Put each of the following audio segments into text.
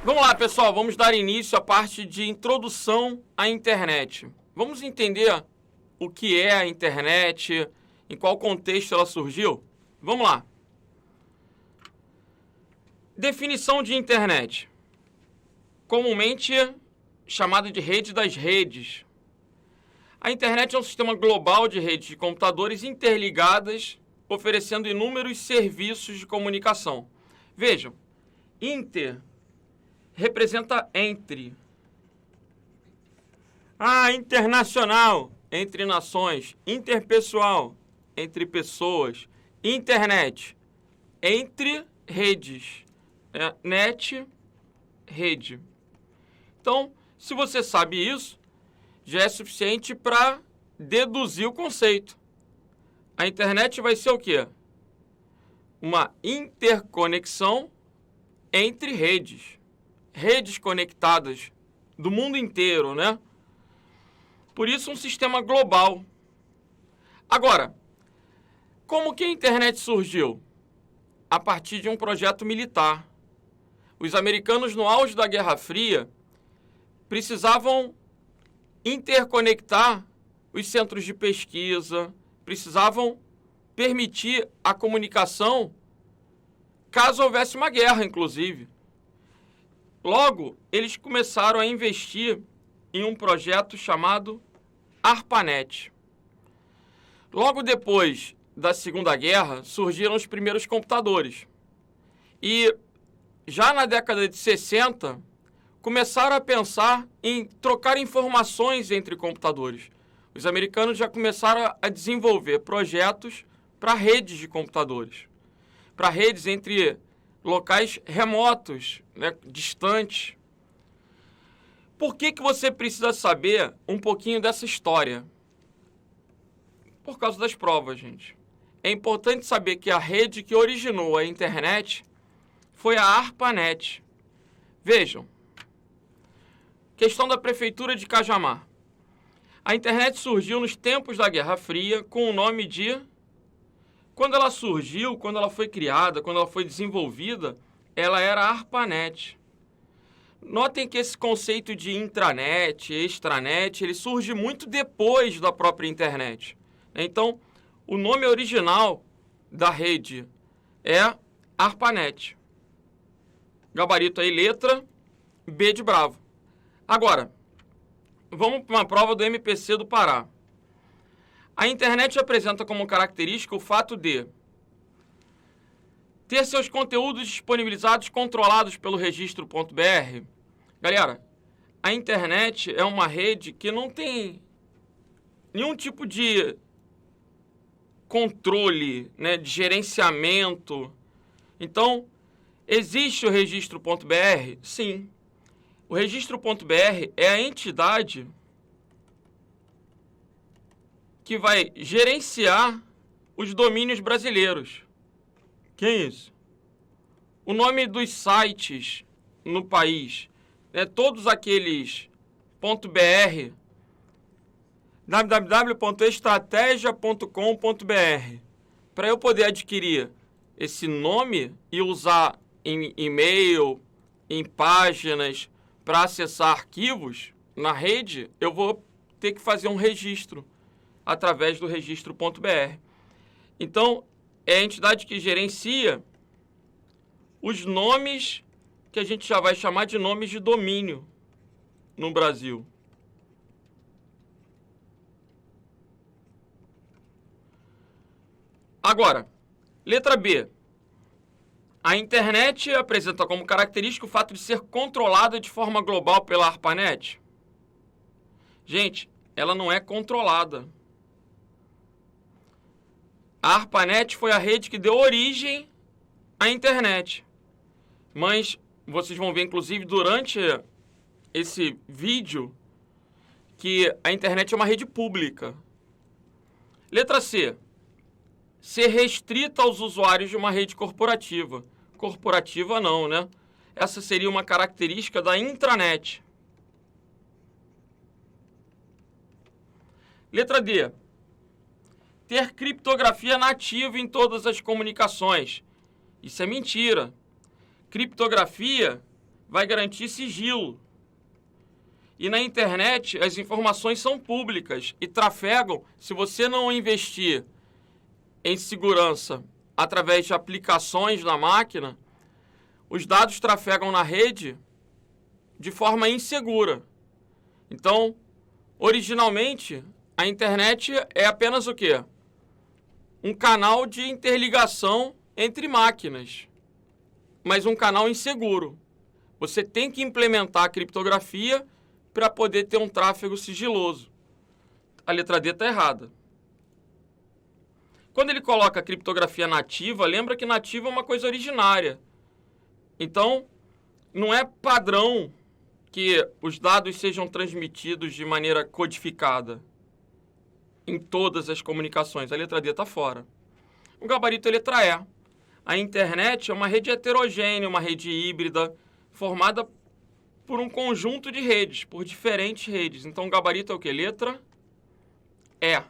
Vamos lá, pessoal, vamos dar início à parte de introdução à internet. Vamos entender o que é a internet, em qual contexto ela surgiu? Vamos lá. Definição de internet. Comumente chamada de rede das redes. A internet é um sistema global de redes de computadores interligadas, oferecendo inúmeros serviços de comunicação. Vejam, inter representa entre. Internacional, entre nações. Interpessoal, entre pessoas. Internet, entre redes. Net, rede. Então, se você sabe isso, já é suficiente para deduzir o conceito. A internet vai ser o quê? Uma interconexão entre redes. Redes conectadas do mundo inteiro, né? Por isso, um sistema global. Agora, como que a internet surgiu? A partir de um projeto militar. Os americanos, no auge da Guerra Fria, precisavam interconectar os centros de pesquisa, precisavam permitir a comunicação caso houvesse uma guerra, inclusive. Logo, eles começaram a investir em um projeto chamado ARPANET. Logo depois da Segunda Guerra, surgiram os primeiros computadores. E já na década de 60, começaram a pensar em trocar informações entre computadores. Os americanos já começaram a desenvolver projetos para redes de computadores, para redes entre locais remotos, né, distantes. Por que você precisa saber um pouquinho dessa história? Por causa das provas, gente. É importante saber que a rede que originou a internet foi a ARPANET. Vejam. Questão da Prefeitura de Cajamar. A internet surgiu nos tempos da Guerra Fria com o nome de... Quando ela surgiu, quando ela foi criada, quando ela foi desenvolvida, ela era ARPANET. Notem que esse conceito de intranet, extranet, ele surge muito depois da própria internet. Então, o nome original da rede é ARPANET. Gabarito aí, letra B de Bravo. Agora, vamos para uma prova do MPC do Pará. A internet apresenta como característica o fato de ter seus conteúdos disponibilizados controlados pelo registro.br. Galera, a internet é uma rede que não tem nenhum tipo de controle, né, de gerenciamento. Então, existe o registro.br? Sim. O registro.br é a entidade que vai gerenciar os domínios brasileiros. Que é isso? O nome dos sites no país, né, todos aqueles .br, www.estrategia.com.br. Para eu poder adquirir esse nome e usar em e-mail, em páginas, para acessar arquivos na rede, eu vou ter que fazer um registro através do registro.br. Então, é a entidade que gerencia os nomes que a gente já vai chamar de nomes de domínio no Brasil. Agora, letra B. A internet apresenta como característica o fato de ser controlada de forma global pela ARPANET. Gente, ela não é controlada. A ARPANET foi a rede que deu origem à internet. Mas vocês vão ver, inclusive, durante esse vídeo, que a internet é uma rede pública. Letra C. Ser restrita aos usuários de uma rede corporativa. Corporativa não, né? Essa seria uma característica da intranet. Letra D. Ter criptografia nativa em todas as comunicações. Isso é mentira. Criptografia vai garantir sigilo. E na internet, as informações são públicas e trafegam. Se você não investir em segurança através de aplicações na máquina, os dados trafegam na rede de forma insegura. Então, originalmente, a internet é apenas o quê? Um canal de interligação entre máquinas, mas um canal inseguro. Você tem que implementar a criptografia para poder ter um tráfego sigiloso. A letra D está errada. Quando ele coloca a criptografia nativa, lembra que nativa é uma coisa originária. Então, não é padrão que os dados sejam transmitidos de maneira codificada em todas as comunicações. A letra D está fora. O gabarito é letra E. A internet é uma rede heterogênea, uma rede híbrida, formada por um conjunto de redes, por diferentes redes. Então, o gabarito é o quê? Letra E.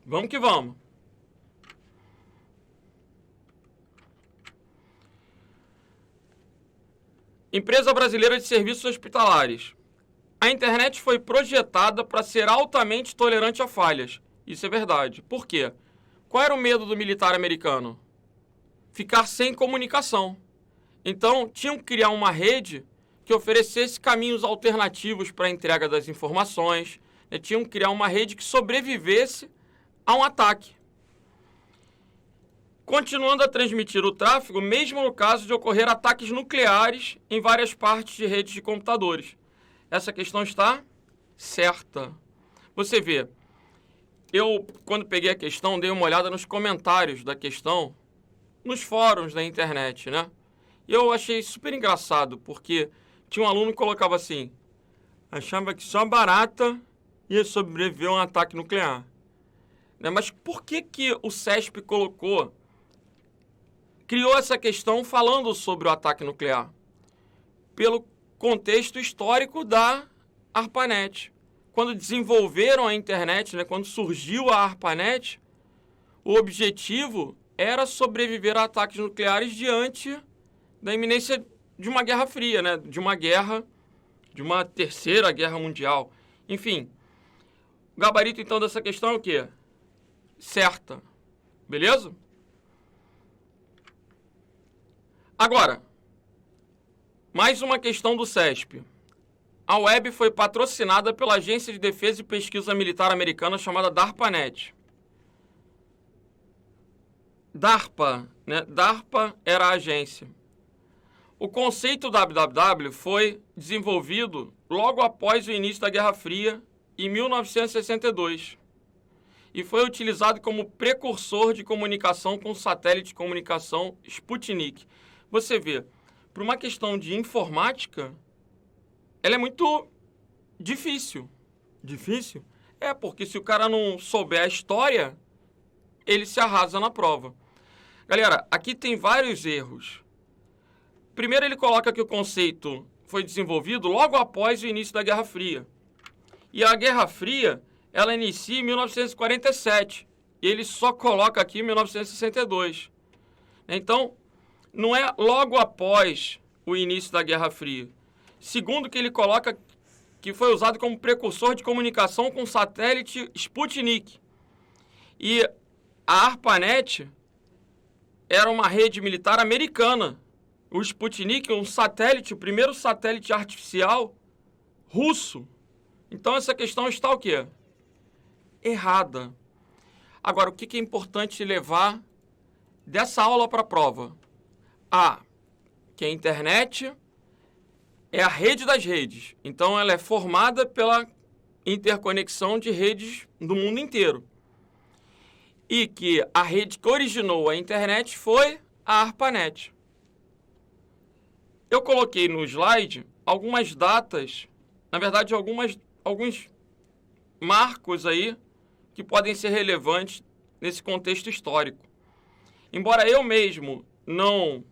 Vamos que vamos. Empresa Brasileira de Serviços Hospitalares. A internet foi projetada para ser altamente tolerante a falhas. Isso é verdade. Por quê? Qual era o medo do militar americano? Ficar sem comunicação. Então, tinham que criar uma rede que oferecesse caminhos alternativos para a entrega das informações. Tinham que criar uma rede que sobrevivesse a um ataque, continuando a transmitir o tráfego, mesmo no caso de ocorrer ataques nucleares em várias partes de redes de computadores. Essa questão está certa. Você vê, eu, quando peguei a questão, dei uma olhada nos comentários da questão, nos fóruns da internet, né? E eu achei super engraçado, porque tinha um aluno que colocava assim: achava que só barata ia sobreviver a um ataque nuclear. Né? Mas por que o CESP criou essa questão falando sobre o ataque nuclear? Pelo contexto histórico da ARPANET. Quando desenvolveram a internet, né, quando surgiu a ARPANET, o objetivo era sobreviver a ataques nucleares diante da iminência de uma guerra fria, né, de uma terceira guerra mundial. Enfim, o gabarito então dessa questão é o quê? Certa. Beleza? Agora, mais uma questão do CESP. A web foi patrocinada pela Agência de Defesa e Pesquisa Militar Americana chamada DARPANET. DARPA, né? DARPA era a agência. O conceito www foi desenvolvido logo após o início da Guerra Fria, em 1962, e foi utilizado como precursor de comunicação com o satélite de comunicação Sputnik. Você vê, por uma questão de informática, ela é muito difícil. Difícil? É, porque se o cara não souber a história, ele se arrasa na prova. Galera, aqui tem vários erros. Primeiro, ele coloca que o conceito foi desenvolvido logo após o início da Guerra Fria. E a Guerra Fria, ela inicia em 1947. E ele só coloca aqui 1962. Então, não é logo após o início da Guerra Fria. Segundo, que ele coloca que foi usado como precursor de comunicação com o satélite Sputnik. E a ARPANET era uma rede militar americana. O Sputnik, um satélite, o primeiro satélite artificial russo. Então, essa questão está o quê? Errada. Agora, o que é importante levar dessa aula para a prova? Que a internet é a rede das redes. Então, ela é formada pela interconexão de redes do mundo inteiro. E que a rede que originou a internet foi a ARPANET. Eu coloquei no slide algumas datas, na verdade, alguns marcos aí que podem ser relevantes nesse contexto histórico. Embora eu mesmo não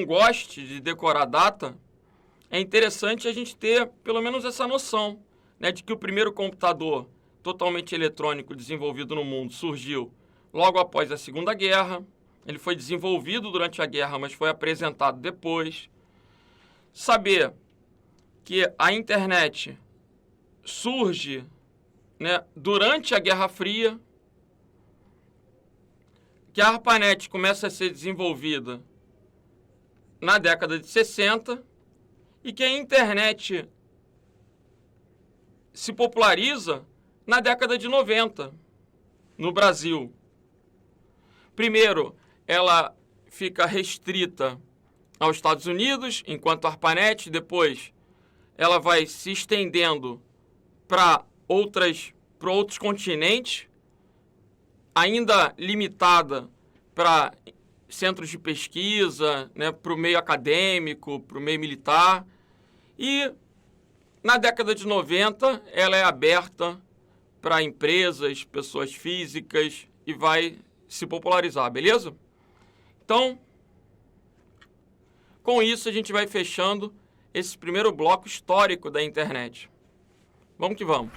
goste de decorar data, é interessante a gente ter pelo menos essa noção, né, de que o primeiro computador totalmente eletrônico desenvolvido no mundo surgiu logo após a Segunda Guerra. Ele foi desenvolvido durante a guerra, mas foi apresentado depois. Saber que a internet surge, né, durante a Guerra Fria, que a ARPANET começa a ser desenvolvida na década de 60 e que a internet se populariza na década de 90 no Brasil. Primeiro, ela fica restrita aos Estados Unidos, enquanto a ARPANET, depois ela vai se estendendo para outros continentes, ainda limitada para centros de pesquisa, né, para o meio acadêmico, para o meio militar. E na década de 90 ela é aberta para empresas, pessoas físicas e vai se popularizar, beleza? Então, com isso a gente vai fechando esse primeiro bloco histórico da internet. Vamos que vamos.